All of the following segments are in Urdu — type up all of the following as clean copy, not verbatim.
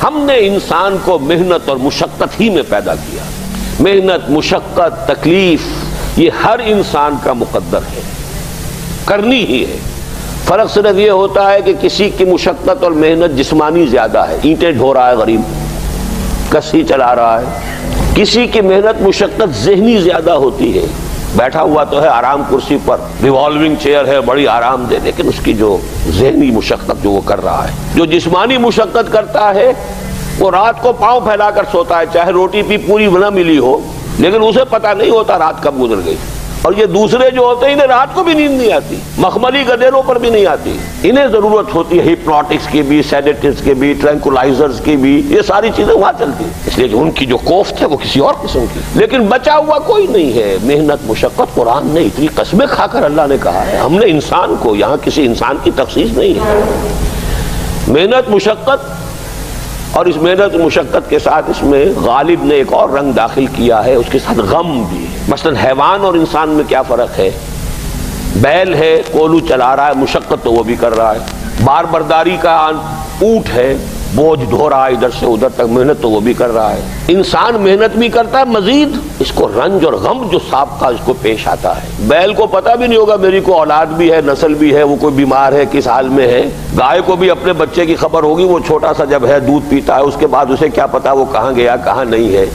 ہم نے انسان کو محنت اور مشقت ہی میں پیدا کیا. محنت، مشقت، تکلیف یہ ہر انسان کا مقدر ہے، کرنی ہی ہے. فرق صرف یہ ہوتا ہے کہ کسی کی مشقت اور محنت جسمانی زیادہ ہے، اینٹیں ڈھو رہا ہے غریب، کسی چلا رہا ہے. کسی کی محنت مشقت ذہنی زیادہ ہوتی ہے، بیٹھا ہوا تو ہے آرام کرسی پر، ریوالونگ چیئر ہے بڑی آرام دہ، لیکن اس کی جو ذہنی مشقت جو وہ کر رہا ہے. جو جسمانی مشقت کرتا ہے وہ رات کو پاؤں پھیلا کر سوتا ہے، چاہے روٹی بھی پوری نہ ملی ہو، لیکن اسے پتہ نہیں ہوتا رات کب گزر گئی. اور یہ دوسرے جو ہوتے ہیں انہیں رات کو بھی نیند نہیں آتی، مخملی گدیروں پر بھی نہیں آتی. انہیں ضرورت ہوتی ہے ہپنوٹکس کی بھی، سیڈیٹیوز کی بھی، ٹرینکولائزرز کی بھی، یہ ساری چیزیں وہاں چلتی ہیں، اس لیے کہ ان کی جو کوفت ہے وہ کسی اور قسم کی. لیکن بچا ہوا کوئی نہیں ہے. محنت، مشقت، قرآن نے اتنی قسمیں کھا کر اللہ نے کہا ہے. ہم نے انسان کو، یہاں کسی انسان کی تخصیص نہیں ہے. محنت، مشقت، اور اس محنت مشقت کے ساتھ اس میں غالب نے ایک اور رنگ داخل کیا ہے، اس کے ساتھ غم بھی. مثلا حیوان اور انسان میں کیا فرق ہے؟ بیل ہے، کولو چلا رہا ہے، مشقت تو وہ بھی کر رہا ہے. بار برداری کا اونٹ ہے، بوجھ ڈھو رہا ہے ادھر سے ادھر تک، محنت تو وہ بھی کر رہا ہے. انسان محنت بھی کرتا ہے، مزید اس کو رنج اور غم جو سابقہ اس کو پیش آتا ہے. بیل کو پتہ بھی نہیں ہوگا میری کو اولاد بھی ہے، نسل بھی ہے، وہ کوئی بیمار ہے، کس حال میں ہے. گائے کو بھی اپنے بچے کی خبر ہوگی، وہ چھوٹا سا جب ہے دودھ پیتا ہے، اس کے بعد اسے کیا پتا وہ کہاں گیا کہاں نہیں ہے.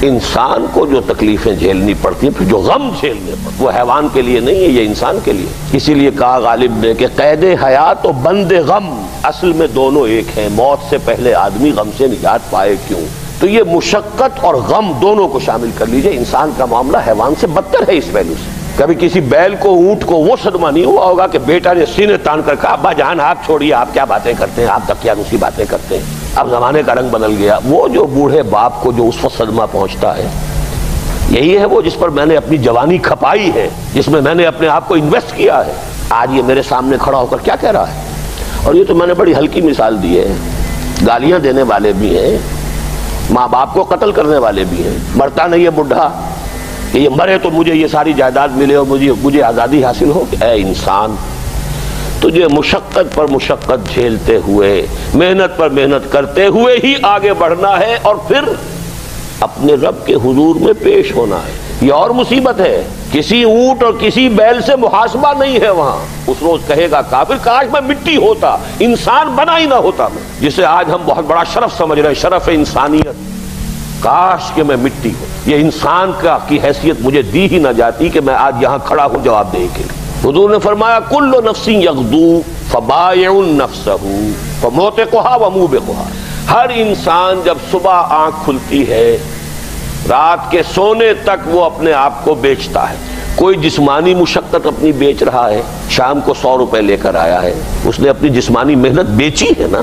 انسان کو جو تکلیفیں جھیلنی پڑتی ہیں، پھر جو غم جھیلنے پڑتے، وہ حیوان کے لیے نہیں ہے، یہ انسان کے لیے. اسی لیے کہا غالب نے کہ قید حیات و بند غم اصل میں دونوں ایک ہیں. موت سے پہلے آدمی غم سے نجات پائے کیوں؟ تو یہ مشقت اور غم دونوں کو شامل کر لیجئے. انسان کا معاملہ حیوان سے بدتر ہے اس پہلو سے. کبھی کسی بیل کو، اونٹ کو وہ صدمہ نہیں ہوا ہوگا کہ بیٹا نے سینے تان کر کہا ابا جان آپ چھوڑیے، آپ کیا باتیں کرتے ہیں، آپ دقیانوسی باتیں کرتے ہیں، اب زمانے کا رنگ بدل گیا. وہ جو بوڑھے باپ کو جو اس وقت صدمہ پہنچتا ہے، یہی ہے وہ جس پر میں نے اپنی جوانی کھپائی ہے، جس میں میں نے اپنے آپ کو انویسٹ کیا ہے. آج یہ میرے سامنے کھڑا ہو کر کیا کہہ رہا ہے؟ اور یہ تو میں نے بڑی ہلکی مثال دی ہے. گالیاں دینے والے بھی ہیں، ماں باپ کو قتل کرنے والے بھی ہیں. مرتا نہیں ہے بڈھا کہ یہ مرے تو مجھے یہ ساری جائیداد ملے اور مجھے آزادی حاصل ہو. اے انسان، تجھے مشقت پر مشقت جھیلتے ہوئے، محنت پر محنت کرتے ہوئے ہی آگے بڑھنا ہے، اور پھر اپنے رب کے حضور میں پیش ہونا ہے. یہ اور مصیبت ہے. کسی اونٹ اور کسی بیل سے محاسبہ نہیں ہے وہاں. اس روز کہے گا کافر کاش میں مٹی ہوتا، انسان بنا ہی نہ ہوتا میں، جسے آج ہم بہت بڑا شرف سمجھ رہے ہیں، شرف انسانیت. کاش کہ میں مٹی ہوں، یہ انسان کی حیثیت مجھے دی ہی نہ جاتی کہ میں آج یہاں کھڑا ہوں جواب دے کے. حضور نے فرمایا کل نفس یغدو فبائع نفسہ فموتقھا وموبقھا. ہر انسان جب صبح آنکھ کھلتی ہے، رات کے سونے تک وہ اپنے آپ کو بیچتا ہے. کوئی جسمانی مشقت اپنی بیچ رہا ہے، شام کو 100 روپے لے کر آیا ہے، اس نے اپنی جسمانی محنت بیچی ہے نا.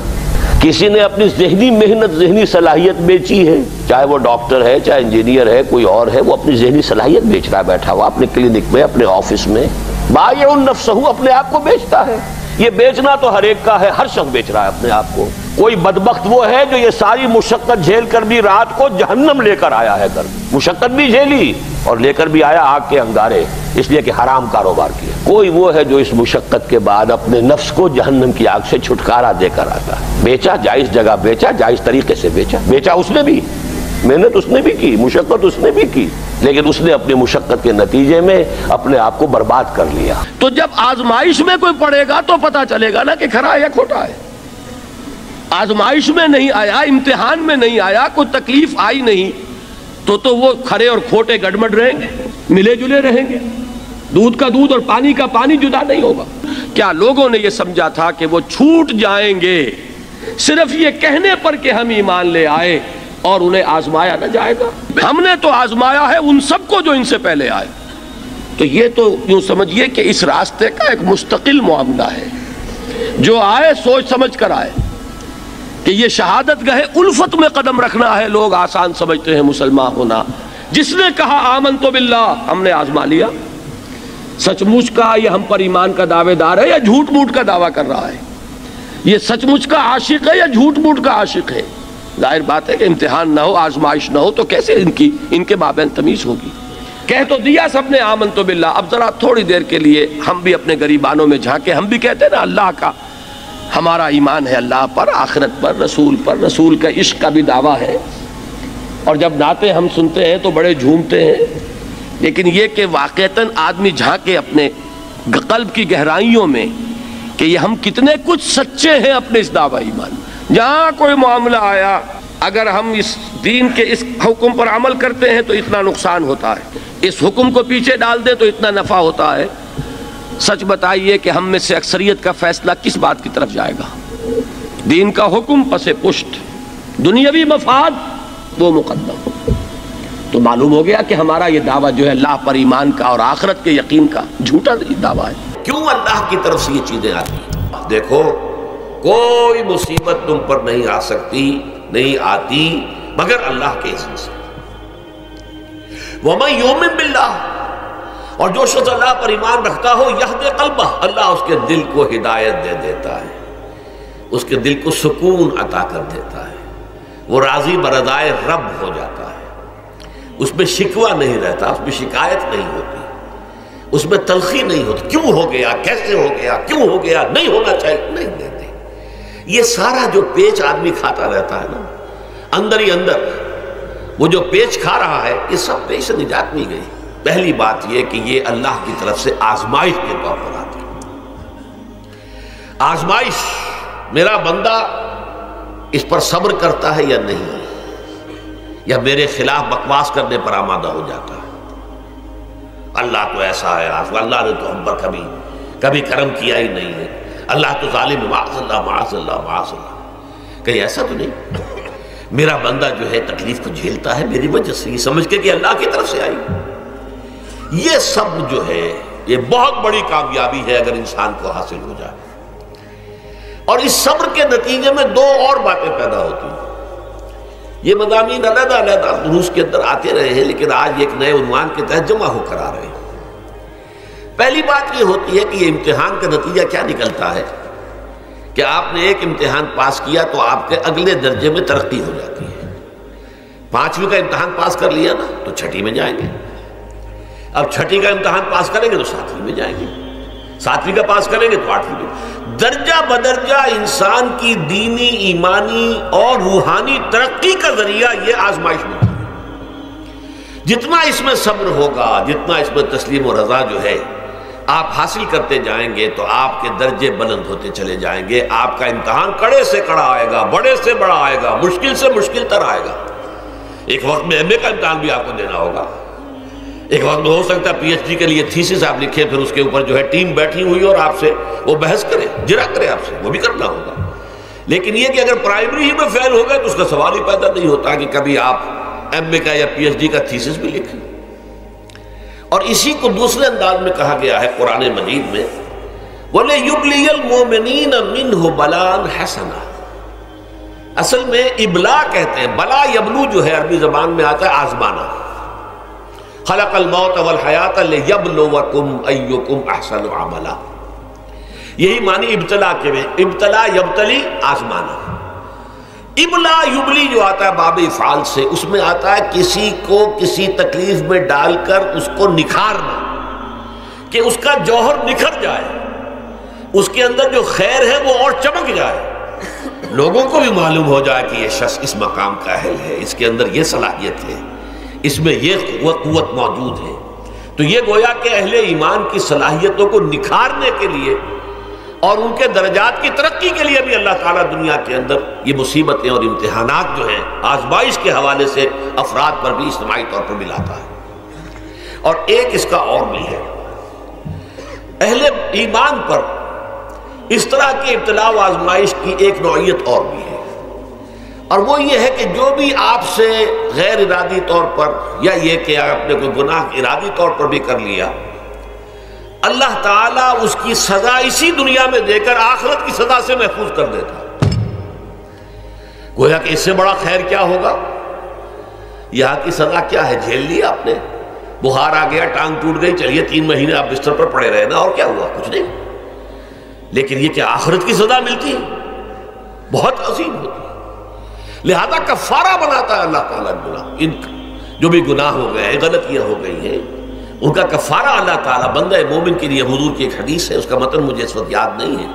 کسی نے اپنی ذہنی محنت، ذہنی صلاحیت بیچی ہے، چاہے وہ ڈاکٹر ہے، چاہے انجینئر ہے، کوئی اور ہے، وہ اپنی ذہنی صلاحیت بیچ رہا ہے بیٹھا ہوا اپنے کلینک میں، اپنے آفس میں. بائع نفسہ، اپنے آپ کو بیچتا ہے. یہ بیچنا تو ہر ایک کا ہے، ہر شخص بیچ رہا ہے اپنے آپ کو. کوئی بدبخت وہ ہے جو یہ ساری مشقت جھیل کر بھی رات کو جہنم لے کر آیا ہے، کر مشقت بھی جھیلی اور لے کر بھی آیا آگ کے انگارے، اس لیے کہ حرام کاروبار کیا. کوئی وہ ہے جو اس مشقت کے بعد اپنے نفس کو جہنم کی آگ سے چھٹکارا دے کر آتا ہے. بیچا، جائز جگہ بیچا، جائز طریقے سے بیچا اس نے بھی، محنت اس نے بھی کی، مشقت اس نے بھی کی، لیکن اس نے اپنی مشقت کے نتیجے میں اپنے آپ کو برباد کر لیا. تو جب آزمائش میں کوئی پڑے گا تو پتا چلے گا نا کہ کھرا ہے یا کھوٹا ہے. آزمائش میں نہیں آیا، امتحان میں نہیں آیا، کوئی تکلیف آئی نہیں، تو وہ کھرے اور کھوٹے گڑبڑ رہیں گے، ملے جلے رہیں گے. دودھ کا دودھ اور پانی کا پانی جدا نہیں ہوگا. کیا لوگوں نے یہ سمجھا تھا کہ وہ چھوٹ جائیں گے صرف یہ کہنے پر کہ ہم ایمان لے آئے اور انہیں آزمایا نہ جائے گا؟ ہم نے تو آزمایا ہے ان سب کو جو ان سے پہلے آئے. تو یہ تو یوں سمجھیے کہ اس راستے کا ایک مستقل معاملہ ہے. جو آئے سوچ سمجھ کر آئے کہ یہ شہادت گاہ الفت میں قدم رکھنا ہے. لوگ آسان سمجھتے ہیں مسلمان ہونا. جس نے کہا آمنت باللہ، ہم نے آزما لیا. سچ مچ کا یہ ہم پر ایمان کا دعوے دار ہے یا جھوٹ موٹ کا دعویٰ کر رہا ہے؟ یہ سچ مچ کا عاشق ہے یا جھوٹ موٹ کا عاشق ہے؟ ظاہر بات ہے کہ امتحان نہ ہو، آزمائش نہ ہو تو کیسے ان کے مابین تمیز ہوگی؟ کہہ تو دیا سب نے آمنت باللہ. اب ذرا تھوڑی دیر کے لیے ہم بھی اپنے گریبانوں میں جھانکے. ہم بھی کہتے ہیں نا اللہ کا ہمارا ایمان ہے اللہ پر، آخرت پر، رسول کا عشق کا بھی دعویٰ ہے، اور جب نعتیں ہم سنتے ہیں تو بڑے جھومتے ہیں، لیکن یہ کہ واقعتاً آدمی جھانکے اپنے قلب کی گہرائیوں میں کہ یہ ہم کتنے کچھ سچے ہیں اپنے اس دعویٰ ایمان۔ جہاں کوئی معاملہ آیا، اگر ہم اس دین کے اس حکم پر عمل کرتے ہیں تو اتنا نقصان ہوتا ہے، اس حکم کو پیچھے ڈال دیں تو اتنا نفع ہوتا ہے۔ سچ بتائیے کہ ہم میں سے اکثریت کا فیصلہ کس بات کی طرف جائے گا؟ دین کا حکم پس پشت، دنیاوی مفاد وہ مقدم۔ تو معلوم ہو گیا کہ ہمارا یہ دعویٰ جو ہے اللہ پر ایمان کا اور آخرت کے یقین کا جھوٹا دعویٰ ہے۔ کیوں اللہ کی طرف سے یہ چیزیں آتی ہیں؟ دیکھو، کوئی مصیبت تم پر نہیں آ سکتی، نہیں آتی مگر اللہ کے اذن سے۔ وَمَن يُؤْمِن بِاللَّهِ، اور جو شخص اللہ پر ایمان رکھتا ہو، یہدِ قلبہ، اللہ اس کے دل کو ہدایت دے دیتا ہے، اس کے دل کو سکون عطا کر دیتا ہے، وہ راضی برضائے رب ہو جاتا ہے، اس میں شکوہ نہیں رہتا، اس میں شکایت نہیں ہوتی، اس میں تلخی نہیں ہوتی، کیوں ہو گیا، کیسے ہو گیا، کیوں ہو گیا، نہیں ہونا چاہیے، نہیں دیتے۔ یہ سارا جو پیچ آدمی کھاتا رہتا ہے نا، اندر ہی اندر وہ جو پیچ کھا رہا ہے، یہ سب پیچ سے نجات نہیں گئی۔ پہلی بات یہ کہ یہ اللہ کی طرف سے آزمائش کے طور پر آتی ہے۔ آزمائش، میرا بندہ اس پر صبر کرتا ہے یا نہیں، یا میرے خلاف بکواس کرنے پر آمادہ ہو جاتا ہے۔ اللہ تو ایسا ہے، اللہ نے تو ہم پر کبھی کرم کیا ہی نہیں ہے، اللہ تو ظالم، معاذ اللہ معاذ اللہ معاذ اللہ۔ کہیں ایسا تو نہیں، میرا بندہ جو ہے تکلیف کو جھیلتا ہے میری وجہ سے، یہ سمجھ کے کہ اللہ کی طرف سے آئی۔ یہ سب جو ہے یہ بہت بڑی کامیابی ہے اگر انسان کو حاصل ہو جائے۔ اور اس صبر کے نتیجے میں دو اور باتیں پیدا ہوتی ہیں۔ یہ مضامین علیحدہ علیحدہ دروس کے اندر آتے رہے ہیں، لیکن آج ایک نئے عنوان کے تحت جمع ہو کر آ رہے ہیں۔ پہلی بات یہ ہوتی ہے کہ یہ امتحان کا نتیجہ کیا نکلتا ہے کہ آپ نے ایک امتحان پاس کیا تو آپ کے اگلے درجے میں ترقی ہو جاتی ہے۔ 5ویں کا امتحان پاس کر لیا نا تو 6ٹھی میں جائیں گے، اب 6ٹھی کا امتحان پاس کریں گے تو 7ویں میں جائیں گے، 7ویں کا پاس کریں گے تو 8ویں میں۔ درجہ بدرجہ انسان کی دینی، ایمانی اور روحانی ترقی کا ذریعہ یہ آزمائش ہوتی ہے۔ جتنا اس میں صبر ہوگا، جتنا اس میں تسلیم و رضا جو ہے آپ حاصل کرتے جائیں گے تو آپ کے درجے بلند ہوتے چلے جائیں گے۔ آپ کا امتحان کڑے سے کڑا آئے گا، بڑے سے بڑا آئے گا، مشکل سے مشکل تر آئے گا۔ ایک وقت میں ایم اے کا امتحان بھی آپ کو دینا ہوگا، ایک وقت میں ہو سکتا ہے پی ایچ ڈی کے لیے تھیسس آپ لکھیں، پھر اس کے اوپر جو ہے ٹیم بیٹھی ہوئی اور آپ سے وہ بحث کرے، جرا کرے آپ سے، وہ بھی کرنا ہوگا۔ لیکن یہ کہ اگر پرائمری ہی میں فیل ہو گئے تو اس کا سوال ہی پیدا نہیں ہوتا کہ کبھی آپ ایم اے کا یا پی ایچ ڈی کا تھیسس بھی لکھیں۔ اور اسی کو دوسرے انداز میں کہا گیا ہے قرآن مجید میں، وَلَيُبْلِيَ الْمُؤْمِنِينَ مِنْهُ بَلَاءً حَسَنًا۔ اصل میں ابلا کہتے ہیں، بلا یبلو جو ہے عربی زبان میں آتا ہے آزمانا۔ خلق الموت والحیات لیبلوکم ایکم احسن عملا، یہی معنی ابتلا کے میں، ابتلا یبتلی آزمانا۔ ابلا یبلی جو آتا ہے باب افعال سے، اس میں آتا ہے کسی کو کسی تکلیف میں ڈال کر اس کو نکھارنا، کہ اس کا جوہر نکھر جائے، اس کے اندر جو خیر ہے وہ اور چمک جائے، لوگوں کو بھی معلوم ہو جائے کہ یہ شخص اس مقام کا اہل ہے، اس کے اندر یہ صلاحیت ہے، اس میں یہ قوت موجود ہے۔ تو یہ گویا کہ اہل ایمان کی صلاحیتوں کو نکھارنے کے لیے اور ان کے درجات کی ترقی کے لیے بھی اللہ تعالیٰ دنیا کے اندر یہ مصیبتیں اور امتحانات جو ہیں آزمائش کے حوالے سے افراد پر بھی اجتماعی طور پر بھی لاتا ہے۔ اور ایک اس کا اور بھی ہے، اہل ایمان پر اس طرح کے ابتلاء و آزمائش کی ایک نوعیت اور بھی ہے، اور وہ یہ ہے کہ جو بھی آپ سے غیر ارادی طور پر یا یہ کہ آپ نے کوئی گناہ ارادی طور پر بھی کر لیا، اللہ تعالیٰ اس کی سزا اسی دنیا میں دے کر آخرت کی سزا سے محفوظ کر دیتا۔ گویا کہ اس سے بڑا خیر کیا ہوگا؟ یہاں کی سزا کیا ہے؟ جھیل لیا آپ نے، بخار آ گیا، ٹانگ ٹوٹ گئی، چلیے 3 مہینے آپ بستر پر پڑے رہے نا، اور کیا ہوا؟ کچھ نہیں۔ لیکن یہ کہ آخرت کی سزا ملتی ہے، بہت عظیم ہوتی ہے۔ لہذا کفارہ بناتا ہے اللہ تعالیٰ ان جو بھی گناہ ہو گئے ہیں، غلطیاں ہو گئی ہیں، ان کا کفارہ اللہ تعالیٰ بندہ مومن کے لیے، حضور کی ایک حدیث ہے، اس کا متن مجھے اس وقت یاد نہیں ہے،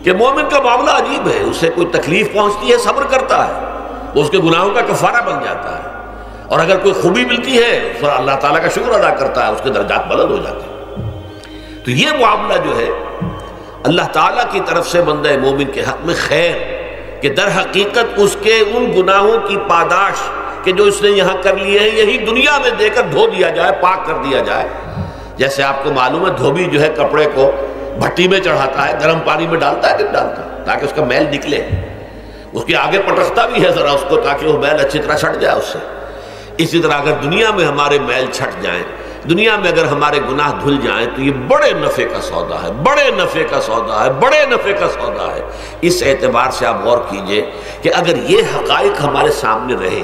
کہ مومن کا معاملہ عجیب ہے، اسے کوئی تکلیف پہنچتی ہے صبر کرتا ہے، وہ اس کے گناہوں کا کفارہ بن جاتا ہے، اور اگر کوئی خوبی ملتی ہے تو اللہ تعالیٰ کا شکر ادا کرتا ہے، اس کے درجات بلند ہو جاتے ہیں۔ تو یہ معاملہ جو ہے اللہ تعالیٰ کی طرف سے بندہ مومن کے حق میں خیر، کہ در حقیقت اس کے ان گناہوں کی پاداش کہ جو اس نے یہاں کر لیے ہیں یہی دنیا میں دے کر دھو دیا جائے، پاک کر دیا جائے۔ جیسے آپ کو معلوم ہے دھوبی جو ہے کپڑے کو بھٹی میں چڑھاتا ہے، گرم پانی میں ڈالتا ہے، نہیں ڈالتا، تاکہ اس کا میل نکلے، اس کے آگے پٹکتا بھی ہے ذرا اس کو تاکہ وہ میل اچھی طرح چھٹ جائے اس سے۔ اسی طرح اگر دنیا میں ہمارے میل چھٹ جائیں، دنیا میں اگر ہمارے گناہ دھل جائیں تو یہ بڑے نفع کا سودا ہے، بڑے نفع کا سودا ہے، بڑے نفع کا سودا ہے۔ اس اعتبار سے آپ غور کیجئے کہ اگر یہ حقائق ہمارے سامنے رہے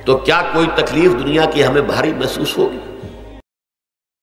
تو کیا کوئی تکلیف دنیا کی ہمیں بھاری محسوس ہوگی؟